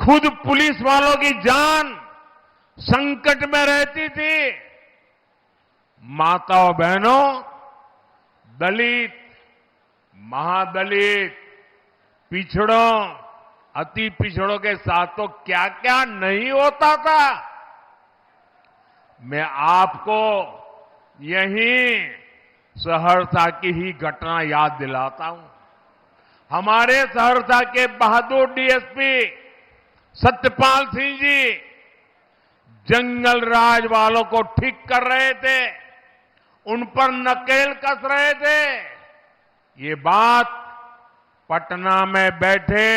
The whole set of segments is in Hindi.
खुद पुलिस वालों की जान संकट में रहती थी। माताओं बहनों, दलित, महादलित, पिछड़ों, अति पिछड़ों के साथ तो क्या क्या नहीं होता था। मैं आपको यहीं सहरसा की ही घटना याद दिलाता हूं। हमारे सहरसा के बहादुर डीएसपी सत्यपाल सिंह जी जंगल राज वालों को ठीक कर रहे थे, उन पर नकेल कस रहे थे। ये बात पटना में बैठे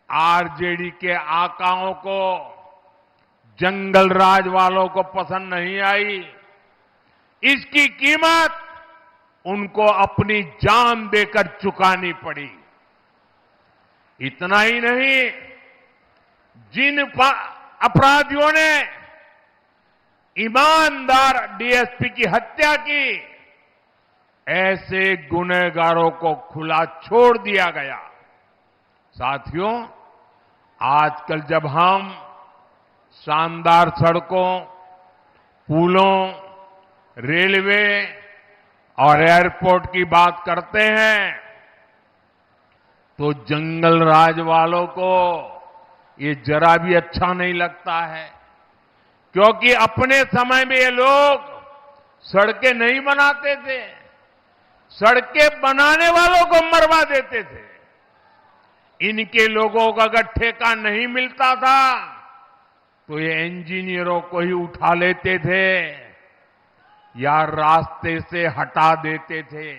आरजेडी के आकाओं को, जंगल राज वालों को पसंद नहीं आई। इसकी कीमत उनको अपनी जान देकर चुकानी पड़ी। इतना ही नहीं, जिन अपराधियों ने ईमानदार डीएसपी की हत्या की, ऐसे गुनहगारों को खुला छोड़ दिया गया। साथियों, आजकल जब हम शानदार सड़कों, पुलों, रेलवे और एयरपोर्ट की बात करते हैं, तो जंगल राज वालों को ये जरा भी अच्छा नहीं लगता है, क्योंकि अपने समय में ये लोग सड़कें नहीं बनाते थे, सड़कें बनाने वालों को मरवा देते थे। इनके लोगों का अगर ठेका नहीं मिलता था तो ये इंजीनियरों को ही उठा लेते थे या रास्ते से हटा देते थे।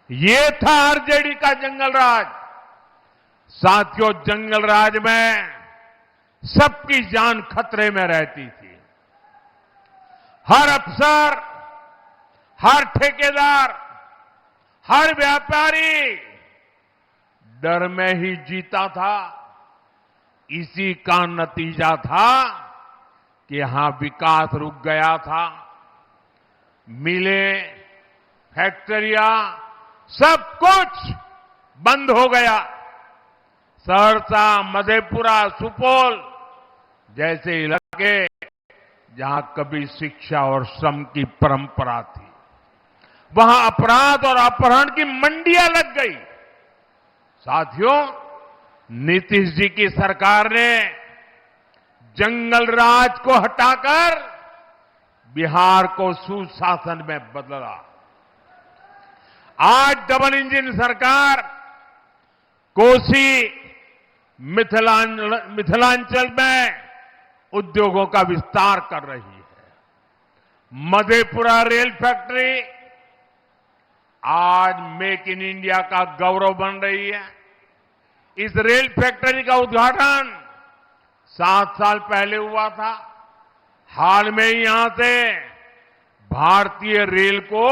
ये था आरजेडी का जंगल राज। साथियों, जंगल राज में सबकी जान खतरे में रहती थी। हर अफसर, हर ठेकेदार, हर व्यापारी डर में ही जीता था। इसी का नतीजा था कि यहां विकास रुक गया था। मिलें, फैक्ट्रियां, सब कुछ बंद हो गया। सहरसा, मधेपुरा, सुपौल जैसे इलाके जहां कभी शिक्षा और श्रम की परंपरा थी, वहां अपराध और अपहरण की मंडियां लग गई। साथियों, नीतीश जी की सरकार ने जंगल राज को हटाकर बिहार को सुशासन में बदला। आज डबल इंजन सरकार कोसी, मिथिलांचल में उद्योगों का विस्तार कर रही है। मधेपुरा रेल फैक्ट्री आज मेक इन इंडिया का गौरव बन रही है। इस रेल फैक्ट्री का उद्घाटन 7 साल पहले हुआ था। हाल में ही यहां से भारतीय रेल को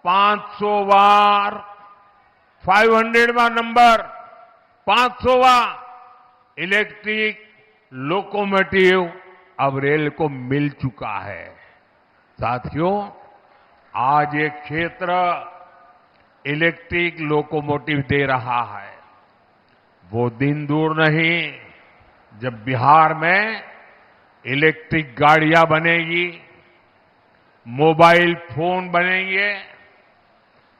500वां नंबर 500वां इलेक्ट्रिक लोकोमोटिव अब रेल को मिल चुका है। साथियों, आज ये क्षेत्र इलेक्ट्रिक लोकोमोटिव दे रहा है। वो दिन दूर नहीं जब बिहार में इलेक्ट्रिक गाड़ियां बनेगी, मोबाइल फोन बनेंगे।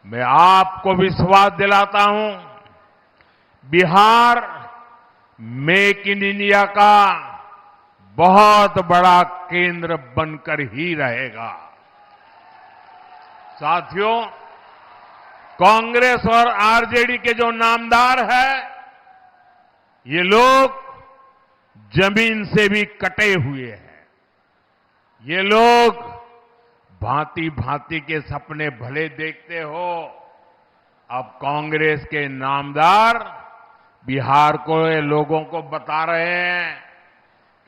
मैं आपको विश्वास दिलाता हूं, बिहार मेक इन इंडिया का बहुत बड़ा केंद्र बनकर ही रहेगा। साथियों, कांग्रेस और आरजेडी के जो नामदार हैं, ये लोग जमीन से भी कटे हुए हैं। ये लोग भांति भांति के सपने भले देखते हो। अब कांग्रेस के नामदार बिहार को लोगों को बता रहे हैं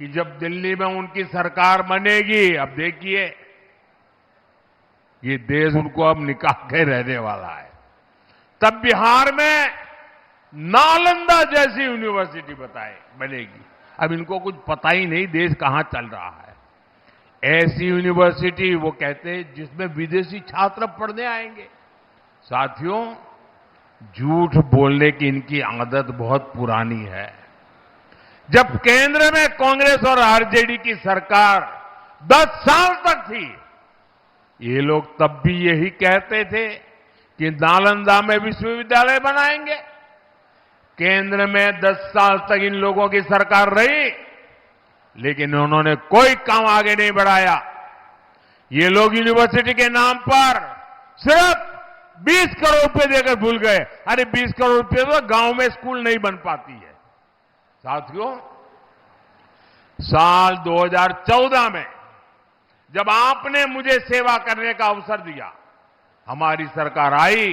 कि जब दिल्ली में उनकी सरकार बनेगी, अब देखिए ये देश उनको अब निकाल के रहने वाला है। तब बिहार में नालंदा जैसी यूनिवर्सिटी बनेगी। अब इनको कुछ पता ही नहीं देश कहां चल रहा है। ऐसी यूनिवर्सिटी वो कहते हैं जिसमें विदेशी छात्र पढ़ने आएंगे। साथियों, झूठ बोलने की इनकी आदत बहुत पुरानी है। जब केंद्र में कांग्रेस और आरजेडी की सरकार 10 साल तक थी, ये लोग तब भी यही कहते थे कि नालंदा में विश्वविद्यालय बनाएंगे। केंद्र में 10 साल तक इन लोगों की सरकार रही, लेकिन उन्होंने कोई काम आगे नहीं बढ़ाया। ये लोग यूनिवर्सिटी के नाम पर सिर्फ 20 करोड़ रुपए देकर भूल गए। अरे 20 करोड़ रुपए तो गांव में स्कूल नहीं बन पाती है। साथियों, साल 2014 में जब आपने मुझे सेवा करने का अवसर दिया, हमारी सरकार आई,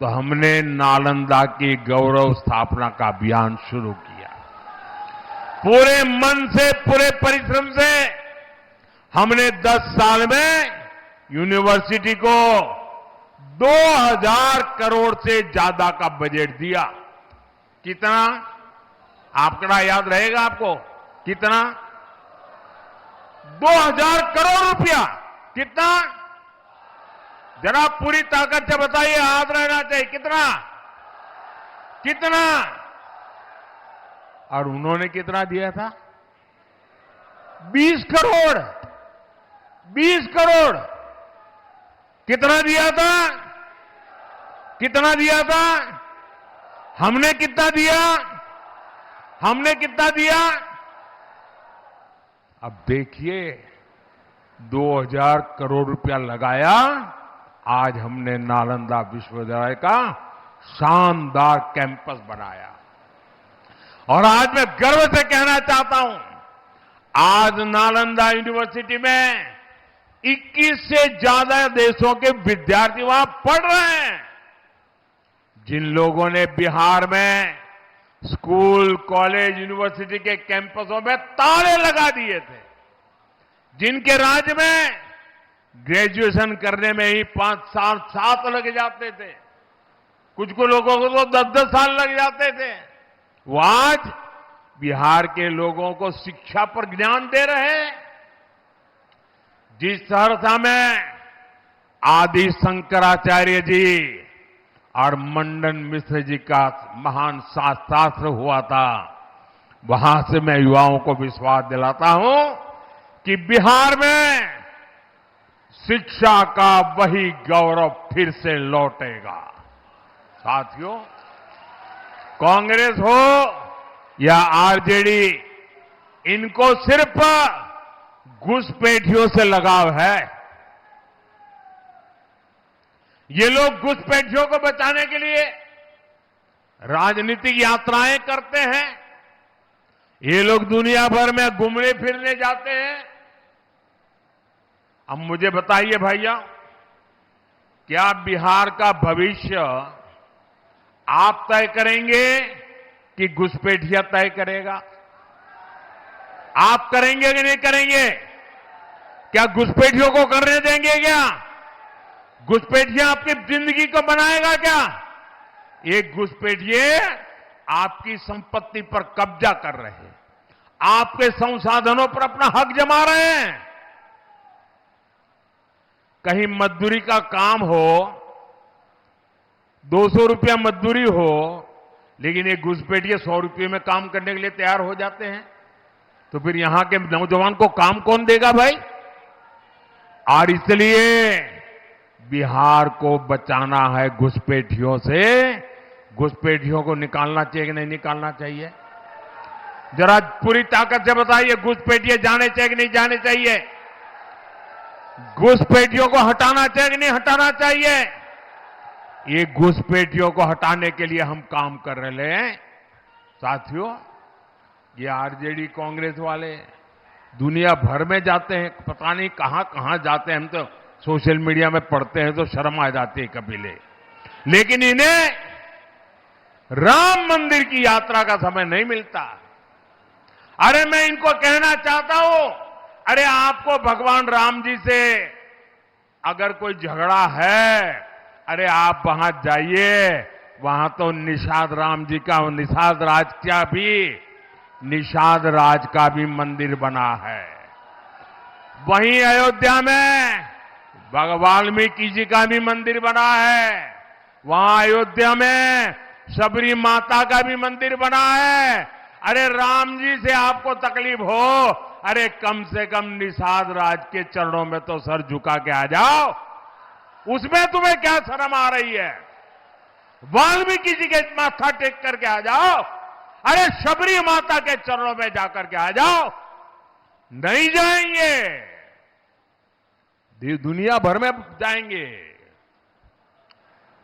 तो हमने नालंदा की गौरव स्थापना का अभियान शुरू किया। पूरे मन से, पूरे परिश्रम से हमने 10 साल में यूनिवर्सिटी को 2000 करोड़ से ज्यादा का बजट दिया। कितना? आंकड़ा याद रहेगा आपको? कितना? 2000 करोड़ रुपया। कितना? जरा पूरी ताकत से बताइए, याद रहना चाहिए। कितना? कितना? और उन्होंने कितना दिया था? 20 करोड़। 20 करोड़। कितना दिया था? कितना दिया था? हमने कितना दिया? हमने कितना दिया? अब देखिए, 2000 करोड़ रुपया लगाया। आज हमने नालंदा विश्वविद्यालय का शानदार कैंपस बनाया। और आज मैं गर्व से कहना चाहता हूं, आज नालंदा यूनिवर्सिटी में 21 से ज्यादा देशों के विद्यार्थी वहां पढ़ रहे हैं। जिन लोगों ने बिहार में स्कूल, कॉलेज, यूनिवर्सिटी के कैंपसों में ताले लगा दिए थे, जिनके राज्य में ग्रेजुएशन करने में ही 5 साल 7 लग जाते थे, कुछ लोगों को तो 10-10 साल लग जाते थे, वो आज बिहार के लोगों को शिक्षा पर ज्ञान दे रहे हैं। जिस सहरसा में आदि शंकराचार्य जी और मंडन मिश्र जी का महान शास्त्र हुआ था, वहां से मैं युवाओं को विश्वास दिलाता हूं कि बिहार में शिक्षा का वही गौरव फिर से लौटेगा। साथियों, कांग्रेस हो या आरजेडी, इनको सिर्फ घुसपैठियों से लगाव है। ये लोग घुसपैठियों को बचाने के लिए राजनीतिक यात्राएं करते हैं। ये लोग दुनिया भर में घूमने फिरने जाते हैं। अब मुझे बताइए भैया, क्या बिहार का भविष्य आप तय करेंगे कि घुसपैठिया तय करेगा? आप करेंगे कि नहीं करेंगे? क्या घुसपैठियों को करने देंगे? क्या घुसपैठिया आपकी जिंदगी को बनाएगा? क्या एक घुसपैठिए आपकी संपत्ति पर कब्जा कर रहे हैं, आपके संसाधनों पर अपना हक जमा रहे हैं। कहीं मजदूरी का काम हो, 200 रुपया मजदूरी हो, लेकिन एक घुसपैठिए 100 रुपये में काम करने के लिए तैयार हो जाते हैं, तो फिर यहां के नौजवान को काम कौन देगा भाई? और इसलिए बिहार को बचाना है घुसपैठियों से। घुसपैठियों को निकालना चाहिए कि नहीं निकालना चाहिए? जरा पूरी ताकत से बताइए, घुसपैठिए जाने चाहिए कि नहीं जाने चाहिए? घुसपैठियों को हटाना चाहिए कि नहीं हटाना चाहिए? ये घुसपैठियों को हटाने के लिए हम काम कर रहे हैं। साथियों, ये आरजेडी कांग्रेस वाले दुनिया भर में जाते हैं, पता नहीं कहां कहां जाते हैं। हम तो सोशल मीडिया में पढ़ते हैं तो शर्म आ जाती है कभी लेकिन इन्हें राम मंदिर की यात्रा का समय नहीं मिलता। अरे मैं इनको कहना चाहता हूं, अरे आपको भगवान राम जी से अगर कोई झगड़ा है, अरे आप वहां जाइए, वहां तो निषाद राम जी का, निषाद राज का भी, निषाद राज का भी मंदिर बना है। वहीं अयोध्या में वाल्मीकि जी का भी मंदिर बना है। वहां अयोध्या में शबरी माता का भी मंदिर बना है। अरे राम जी से आपको तकलीफ हो, अरे कम से कम निषाद राज के चरणों में तो सर झुका के आ जाओ। उसमें तुम्हें क्या शर्म आ रही है? वाल्मीकि जी के माथा टेक करके आ जाओ। अरे शबरी माता के चरणों में जाकर के आ जाओ। नहीं जाएंगे, दुनिया भर में जाएंगे।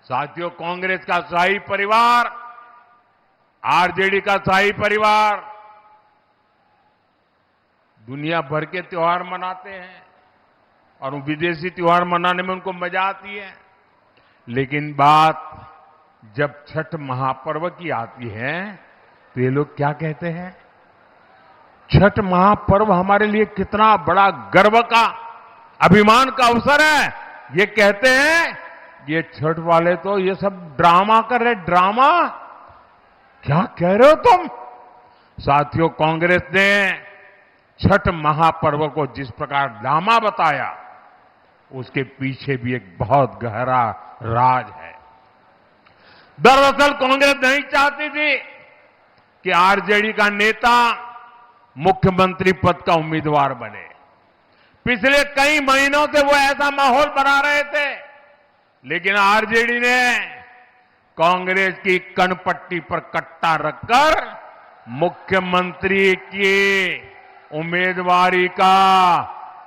साथियों, कांग्रेस का शाही परिवार, आरजेडी का शाही परिवार दुनिया भर के त्योहार मनाते हैं और विदेशी त्योहार मनाने में उनको मजा आती है। लेकिन बात जब छठ महापर्व की आती है तो ये लोग क्या कहते हैं? छठ महापर्व हमारे लिए कितना बड़ा गर्व का, अभिमान का अवसर है। ये कहते हैं ये छठ वाले तो ये सब ड्रामा कर रहे। ड्रामा? क्या कह रहे हो तुम? साथियों, कांग्रेस ने छठ महापर्व को जिस प्रकार ड्रामा बताया, उसके पीछे भी एक बहुत गहरा राज है। दरअसल कांग्रेस नहीं चाहती थी कि आरजेडी का नेता मुख्यमंत्री पद का उम्मीदवार बने। पिछले कई महीनों से वो ऐसा माहौल बना रहे थे, लेकिन आरजेडी ने कांग्रेस की कनपट्टी पर कट्टा रखकर मुख्यमंत्री की उम्मीदवारी का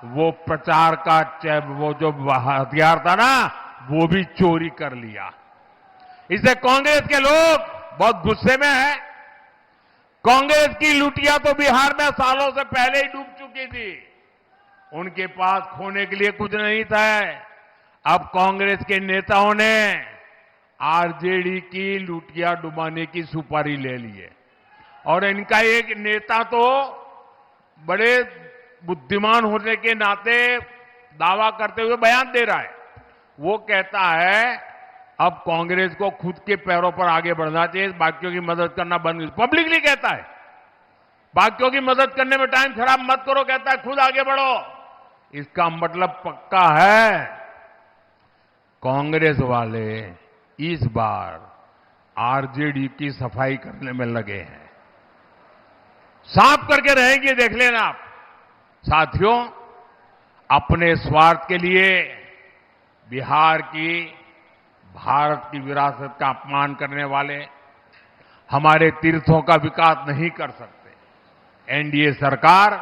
वो प्रचार का वो जो हथियार था ना, वो भी चोरी कर लिया। इससे कांग्रेस के लोग बहुत गुस्से में हैं। कांग्रेस की लुटिया तो बिहार में सालों से पहले ही डूब चुकी थी। उनके पास खोने के लिए कुछ नहीं था। अब कांग्रेस के नेताओं ने आरजेडी की लुटिया डुबाने की सुपारी ले ली है। और इनका एक नेता तो बड़े बुद्धिमान होने के नाते दावा करते हुए बयान दे रहा है। वो कहता है अब कांग्रेस को खुद के पैरों पर आगे बढ़ना चाहिए, बाकियों की मदद करना बंद। पब्लिकली कहता है, बाकियों की मदद करने में टाइम खराब मत करो, कहता है खुद आगे बढ़ो। इसका मतलब पक्का है, कांग्रेस वाले इस बार आरजेडी की सफाई करने में लगे हैं। साफ करके रहेंगे, देख लेना आप। साथियों, अपने स्वार्थ के लिए बिहार की, भारत की विरासत का अपमान करने वाले हमारे तीर्थों का विकास नहीं कर सकते। एनडीए सरकार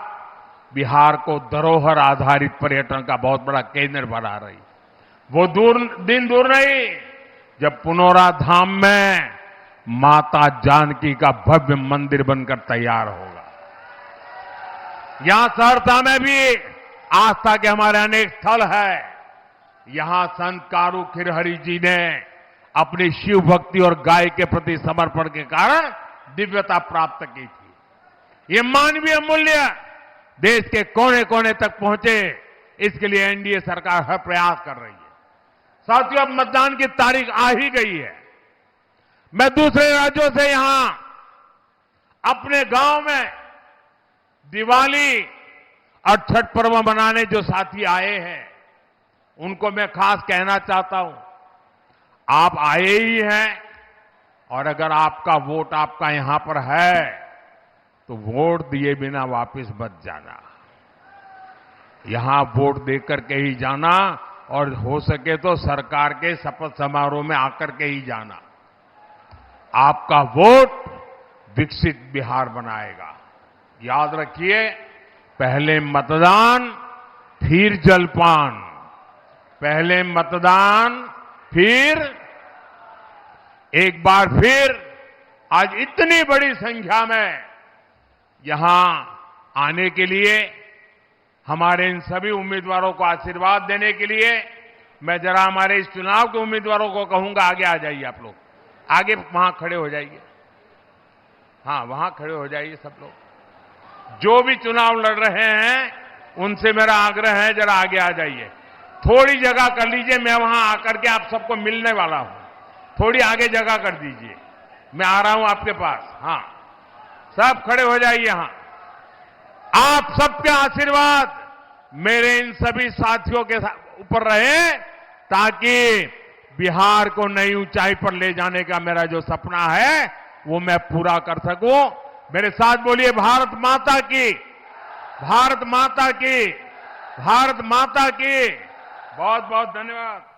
बिहार को धरोहर आधारित पर्यटन का बहुत बड़ा केंद्र बना रही। वो दिन दूर नहीं जब पुनौरा धाम में माता जानकी का भव्य मंदिर बनकर तैयार होगा। यहां सहरसा में भी आस्था के हमारे अनेक स्थल है। यहां संत कारू खिरहरी जी ने अपनी शिव भक्ति और गाय के प्रति समर्पण के कारण दिव्यता प्राप्त की थी। ये मानवीय मूल्य देश के कोने कोने तक पहुंचे, इसके लिए एनडीए सरकार हर प्रयास कर रही है। साथियों, अब मतदान की तारीख आ ही गई है। मैं दूसरे राज्यों से यहां अपने गांव में दिवाली और छठ पर्व मनाने जो साथी आए हैं, उनको मैं खास कहना चाहता हूं, आप आए ही हैं और अगर आपका वोट आपका यहां पर है तो वोट दिए बिना वापस मत जाना। यहां वोट देकर के ही जाना और हो सके तो सरकार के शपथ समारोह में आकर के ही जाना। आपका वोट विकसित बिहार बनाएगा। याद रखिए, पहले मतदान फिर जलपान, पहले मतदान फिर। एक बार फिर आज इतनी बड़ी संख्या में यहां आने के लिए, हमारे इन सभी उम्मीदवारों को आशीर्वाद देने के लिए मैं जरा हमारे इस चुनाव के उम्मीदवारों को कहूंगा, आगे आ जाइए आप लोग, आगे वहां खड़े हो जाइए। हाँ, वहां खड़े हो जाइए सब लोग। जो भी चुनाव लड़ रहे हैं उनसे मेरा आग्रह है, जरा आगे आ जाइए। थोड़ी जगह कर लीजिए, मैं वहां आकर के आप सबको मिलने वाला हूं। थोड़ी आगे जगह कर दीजिए, मैं आ रहा हूं आपके पास। हाँ, सब खड़े हो जाइए। यहां आप सबके आशीर्वाद मेरे इन सभी साथियों के ऊपर रहे, ताकि बिहार को नई ऊंचाई पर ले जाने का मेरा जो सपना है वो मैं पूरा कर सकूं। मेरे साथ बोलिए भारत माता की, भारत माता की, भारत माता की। बहुत बहुत धन्यवाद।